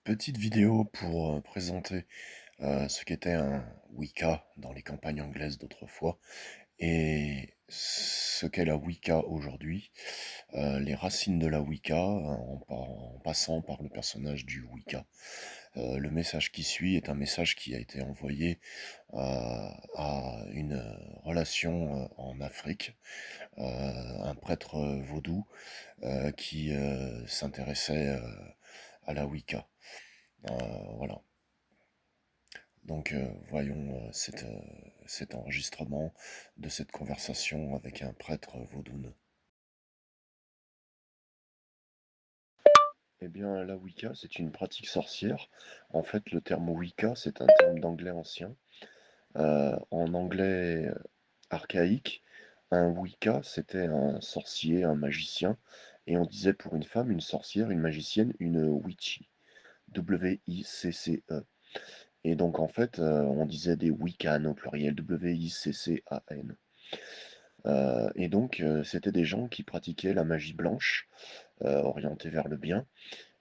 Petite vidéo pour présenter ce qu'était un Wicca dans les campagnes anglaises d'autrefois et ce qu'est la Wicca aujourd'hui, les racines de la Wicca en passant par le personnage du Wicca. Le message qui suit est un message qui a été envoyé à une relation en Afrique, un prêtre vaudou qui s'intéressait à la Wicca. Voilà. Donc voyons cet enregistrement de cette conversation avec un prêtre vaudoune. Eh bien, la Wicca, c'est une pratique sorcière. En fait, le terme Wicca, c'est un terme d'anglais ancien. En anglais archaïque, un Wicca, c'était un sorcier, un magicien, et on disait pour une femme, une sorcière, une magicienne, une witchy. W-I-C-C-E. Et donc, en fait, on disait des Wiccans au pluriel, W-I-C-C-A-N. Et donc, c'était des gens qui pratiquaient la magie blanche, orientée vers le bien.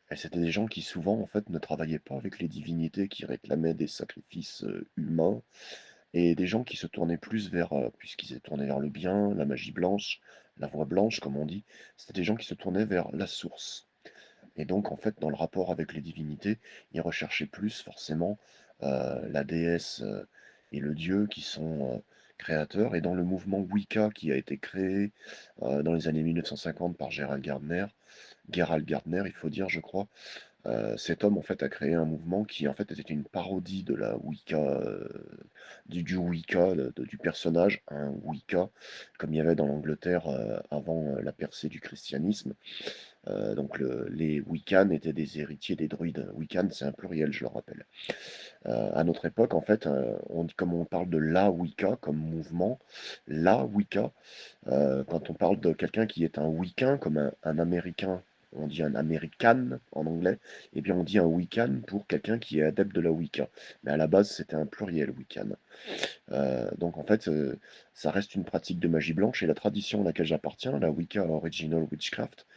Et c'était des gens qui souvent, en fait, ne travaillaient pas avec les divinités, qui réclamaient des sacrifices humains, et des gens qui se tournaient plus vers, puisqu'ils étaient tournés vers le bien, la magie blanche, la voie blanche, comme on dit, c'était des gens qui se tournaient vers la source. Et donc, en fait, dans le rapport avec les divinités, ils recherchaient plus forcément la déesse et le dieu qui sont créateurs. Et dans le mouvement Wicca qui a été créé dans les années 1950 par Gerald Gardner, il faut dire, je crois, cet homme en fait a créé un mouvement qui en fait était une parodie de la Wicca, du Wicca, du personnage, un Wicca, comme il y avait dans l'Angleterre avant la percée du christianisme. Donc les Wiccans étaient des héritiers des druides. Wiccan, c'est un pluriel, je le rappelle. À notre époque, en fait, comme on parle de la Wicca comme mouvement, la Wicca, quand on parle de quelqu'un qui est un Wiccan, comme un Américain, on dit un American en anglais, et bien on dit un Wiccan pour quelqu'un qui est adepte de la Wicca. Mais à la base, c'était un pluriel Wiccan. Donc en fait, ça reste une pratique de magie blanche et la tradition à laquelle j'appartiens, la Wicca Original Witchcraft,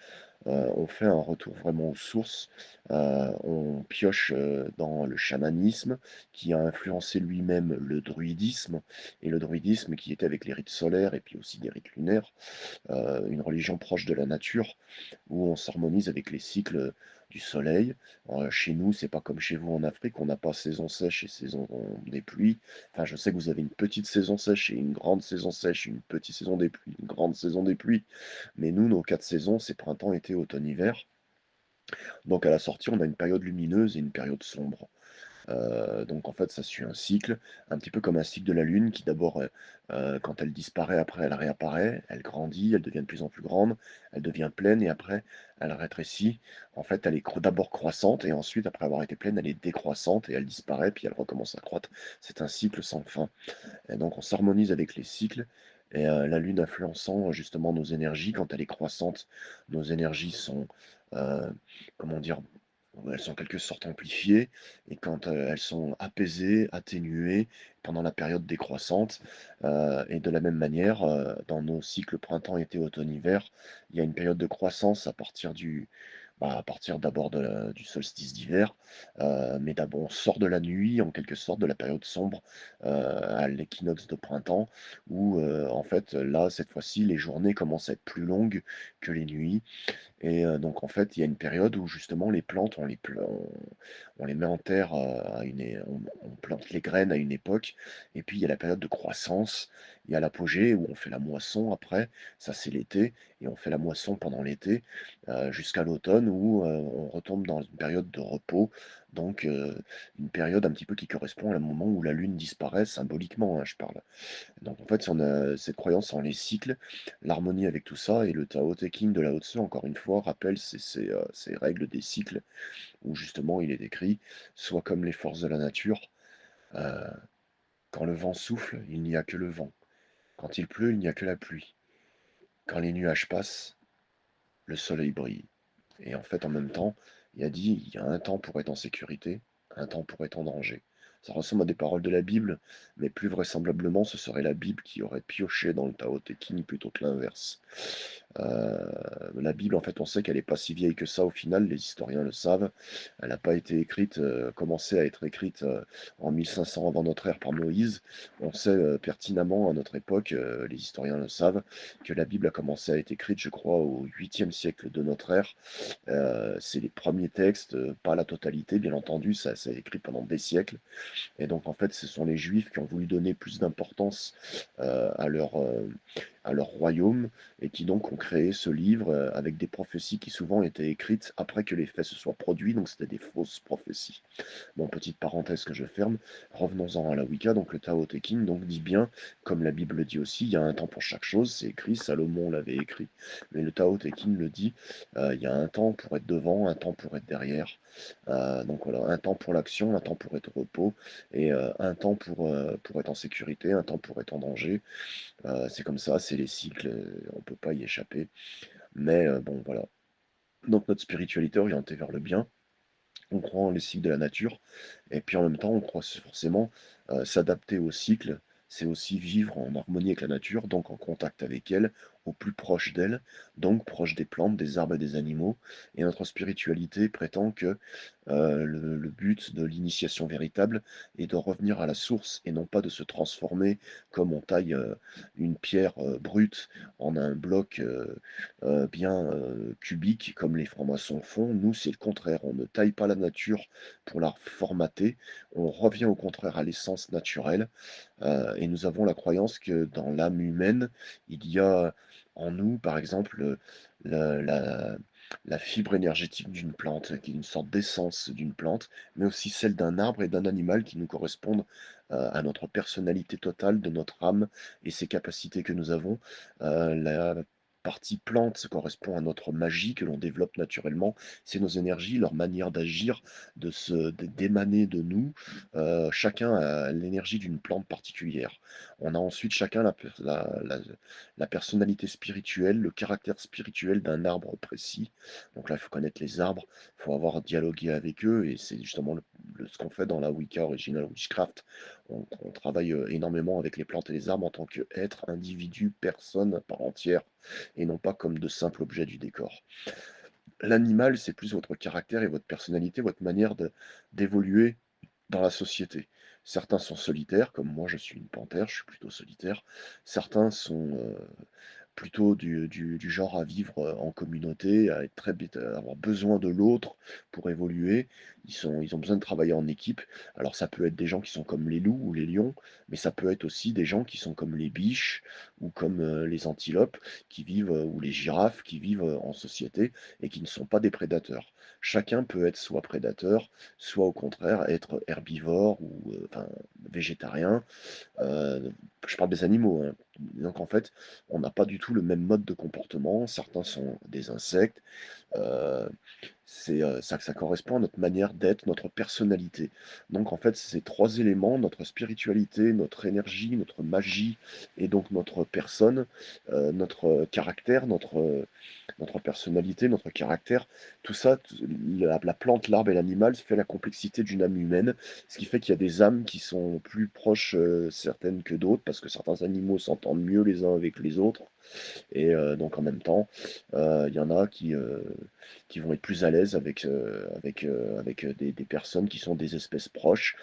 on fait un retour vraiment aux sources. On pioche dans le chamanisme qui a influencé lui-même le druidisme, et le druidisme qui était avec les rites solaires et puis aussi des rites lunaires, une religion proche de la nature où on s'harmonise avec les cycles du soleil. Chez nous, c'est pas comme chez vous en Afrique, on n'a pas saison sèche et saison des pluies. Enfin, je sais que vous avez une petite saison sèche et une grande saison sèche, une petite saison des pluies, une grande saison des pluies. Mais nous, nos quatre saisons, c'est printemps, été, automne, hiver. Donc à la sortie, on a une période lumineuse et une période sombre. Donc en fait, ça suit un cycle, un petit peu comme un cycle de la Lune qui d'abord, quand elle disparaît, après elle réapparaît, elle grandit, elle devient de plus en plus grande, elle devient pleine et après elle rétrécit. En fait, elle est d'abord croissante et ensuite, après avoir été pleine, elle est décroissante et elle disparaît puis elle recommence à croître. C'est un cycle sans fin. Et donc on s'harmonise avec les cycles et la Lune influençant justement nos énergies. Quand elle est croissante, nos énergies sont, euh, comment dire, elles sont en quelque sorte amplifiées, et quand elles sont apaisées, atténuées pendant la période décroissante, et de la même manière, dans nos cycles printemps, été, automne, hiver, il y a une période de croissance à partir d'abord du solstice d'hiver, mais d'abord on sort de la nuit, en quelque sorte, de la période sombre à l'équinoxe de printemps, où en fait là, cette fois-ci, les journées commencent à être plus longues que les nuits, et donc en fait, il y a une période où justement les plantes, on les met en terre, on plante les graines à une époque, et puis il y a la période de croissance, il y a l'apogée où on fait la moisson après, ça c'est l'été, et on fait la moisson pendant l'été, jusqu'à l'automne où on retombe dans une période de repos, donc une période un petit peu qui correspond à un moment où la lune disparaît, symboliquement, hein, je parle. Donc en fait, si on a cette croyance en les cycles, l'harmonie avec tout ça, et le Tao Te Ching de Lao Tzu, encore une fois, rappelle ces règles des cycles, où justement il est écrit, soit comme les forces de la nature, euh, quand le vent souffle, il n'y a que le vent. Quand il pleut, il n'y a que la pluie. Quand les nuages passent, le soleil brille. Et en fait, en même temps, il a dit, il y a un temps pour être en sécurité, un temps pour être en danger. Ça ressemble à des paroles de la Bible, mais plus vraisemblablement, ce serait la Bible qui aurait pioché dans le Tao Te Ching plutôt que l'inverse. Heu, la Bible, en fait, on sait qu'elle est pas si vieille que ça au final, les historiens le savent. Elle n'a pas été écrite, commencé à être écrite, en 1500 avant notre ère par Moïse. On sait, pertinemment à notre époque, les historiens le savent, que la Bible a commencé à être écrite, je crois, au 8e siècle de notre ère. C'est les premiers textes, pas la totalité bien entendu, ça s'est écrit pendant des siècles. Et donc en fait, ce sont les Juifs qui ont voulu donner plus d'importance, à leur royaume et qui donc ont créé ce livre, avec des prophéties qui souvent étaient écrites après que les faits se soient produits, donc c'était des fausses prophéties. Bon, petite parenthèse que je ferme, revenons-en à la Wicca, donc le Tao Te Ching donc dit bien, comme la Bible le dit aussi, il y a un temps pour chaque chose, c'est écrit, Salomon l'avait écrit, mais le Tao Te Ching le dit, il y a un temps pour être devant, un temps pour être derrière, donc voilà, un temps pour l'action, un temps pour être au repos, et un temps pour être en sécurité, un temps pour être en danger. C'est comme ça, c'est les cycles, on peut pas y échapper. Mais bon, voilà. Donc notre spiritualité orientée vers le bien, on croit en les cycles de la nature, et puis en même temps, on croit forcément s'adapter aux cycles, c'est aussi vivre en harmonie avec la nature, donc en contact avec elle, au plus proche d'elle, donc proche des plantes, des arbres et des animaux. Et notre spiritualité prétend que le but de l'initiation véritable est de revenir à la source et non pas de se transformer comme on taille une pierre brute en un bloc bien cubique comme les francs-maçons font. Nous, c'est le contraire. On ne taille pas la nature pour la formater. On revient au contraire à l'essence naturelle. Et nous avons la croyance que dans l'âme humaine, il y a en nous, par exemple, la, la- la fibre énergétique d'une plante, qui est une sorte d'essence d'une plante, mais aussi celle d'un arbre et d'un animal qui nous correspondent à notre personnalité totale, de notre âme et ses capacités que nous avons. La partie plante correspond à notre magie que l'on développe naturellement. C'est nos énergies, leur manière d'agir, d'émaner de nous. Chacun a l'énergie d'une plante particulière. On a ensuite chacun la personnalité spirituelle, le caractère spirituel d'un arbre précis. Donc là, il faut connaître les arbres, il faut avoir dialogué avec eux, et c'est justement ce qu'on fait dans la Wicca Original Witchcraft. On travaille énormément avec les plantes et les arbres en tant qu'être, individu, personne à part entière, et non pas comme de simples objets du décor. L'animal, c'est plus votre caractère et votre personnalité, votre manière d'évoluer dans la société. Certains sont solitaires, comme moi je suis une panthère, je suis plutôt solitaire. Certains sont plutôt du genre à vivre en communauté, à être à avoir besoin de l'autre pour évoluer. Ils ont besoin de travailler en équipe. Alors ça peut être des gens qui sont comme les loups ou les lions, mais ça peut être aussi des gens qui sont comme les biches ou comme les antilopes qui vivent, ou les girafes qui vivent en société et qui ne sont pas des prédateurs. Chacun peut être soit prédateur, soit au contraire être herbivore ou enfin végétarien. Je parle des animaux, hein. Donc en fait, on n'a pas du tout le même mode de comportement. Certains sont des insectes, Heu, ça correspond à notre manière d'être, notre personnalité. Donc en fait, ces 3 éléments, notre spiritualité, notre énergie, notre magie et donc notre personne, notre caractère, notre personnalité, notre caractère, tout ça, la plante, l'arbre et l'animal fait la complexité d'une âme humaine. Ce qui fait qu'il y a des âmes qui sont plus proches, certaines que d'autres, parce que certains animaux s'entendent mieux les uns avec les autres. Et donc en même temps, il y en a qui vont être plus à l'aise avec des personnes qui sont des espèces proches,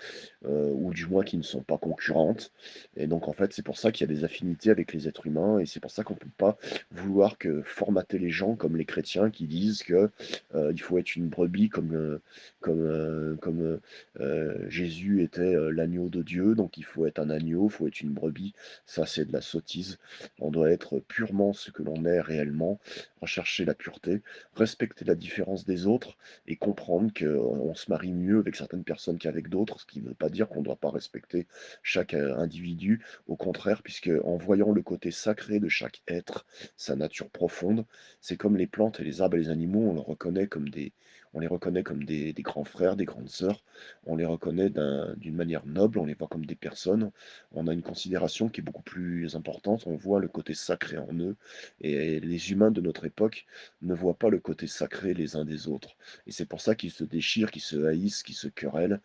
ou du moins qui ne sont pas concurrentes. Et donc en fait, c'est pour ça qu'il y a des affinités avec les êtres humains et c'est pour ça qu'on ne peut pas vouloir que formater les gens comme les chrétiens qui disent que, il faut être une brebis comme Jésus était, l'agneau de Dieu, donc il faut être un agneau, il faut être une brebis. Ça, c'est de la sottise. On doit être purement ce que l'on est réellement, rechercher la pureté, respecter la différence des autres et comprendre qu'on se marie mieux avec certaines personnes qu'avec d'autres, ce qui ne veut pas dire qu'on ne doit pas respecter chaque individu, au contraire, puisque en voyant le côté sacré de chaque être, sa nature profonde, c'est comme les plantes et les arbres et les animaux, on les reconnaît comme des grands frères, des grandes sœurs, on les reconnaît d'une manière noble, on les voit comme des personnes, on a une considération qui est beaucoup plus importante, on voit le côté sacré en eux, et les humains de notre époque ne voient pas le côté sacré les uns des autres. Et c'est pour ça qu'ils se déchirent, qu'ils se haïssent, qu'ils se querellent,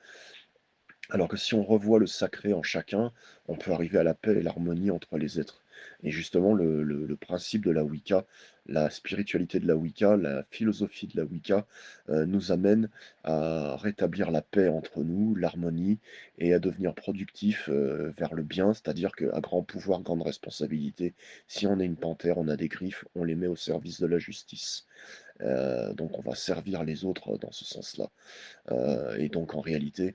alors que si on revoit le sacré en chacun, on peut arriver à la paix et l'harmonie entre les êtres. Et justement, le principe de la Wicca, la spiritualité de la Wicca, la philosophie de la Wicca, nous amène à rétablir la paix entre nous, l'harmonie et à devenir productif, vers le bien. C'est-à-dire qu'à grand pouvoir, grande responsabilité. Si on est une panthère, on a des griffes, on les met au service de la justice. Donc on va servir les autres dans ce sens-là. Et donc en réalité,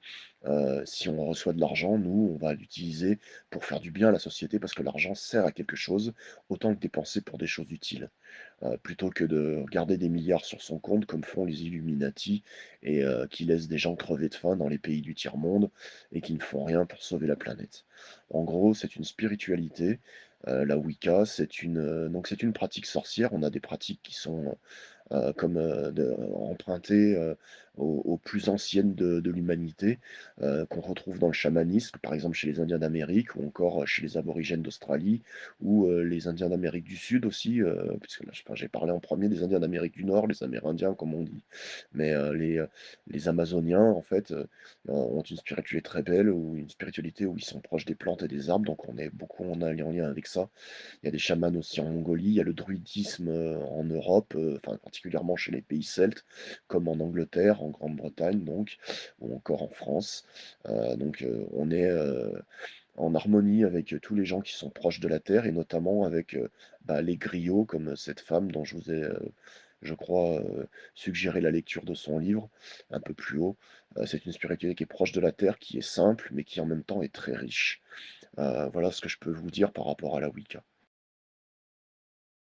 si on reçoit de l'argent, nous, on va l'utiliser pour faire du bien à la société parce que l'argent sert à quelque chose, autant que dépenser pour des choses utiles. Plutôt que de garder des milliards sur son compte comme font les Illuminati et qui laissent des gens crever de faim dans les pays du tiers-monde et qui ne font rien pour sauver la planète. En gros, c'est une spiritualité, la Wicca, donc c'est une pratique sorcière. On a des pratiques qui sont comme empruntées aux plus anciennes de l'humanité, qu'on retrouve dans le chamanisme, par exemple chez les Indiens d'Amérique, ou encore chez les aborigènes d'Australie, ou les Indiens d'Amérique du Sud aussi, puisque là j'ai parlé en premier des Indiens d'Amérique du Nord, les Amérindiens comme on dit, mais les Amazoniens en fait ont une spiritualité très belle, ou une spiritualité où ils sont proches des plantes et des arbres, donc on est beaucoup en lien avec ça. Il y a des chamans aussi en Mongolie, il y a le druidisme en Europe, enfin particulièrement chez les pays celtes, comme en Angleterre, en Grande-Bretagne donc, ou encore en France. On est en harmonie avec tous les gens qui sont proches de la Terre, et notamment avec les griots, comme cette femme dont je vous ai, je crois, suggéré la lecture de son livre un peu plus haut. C'est une spiritualité qui est proche de la Terre, qui est simple, mais qui en même temps est très riche. Voilà ce que je peux vous dire par rapport à la Wicca.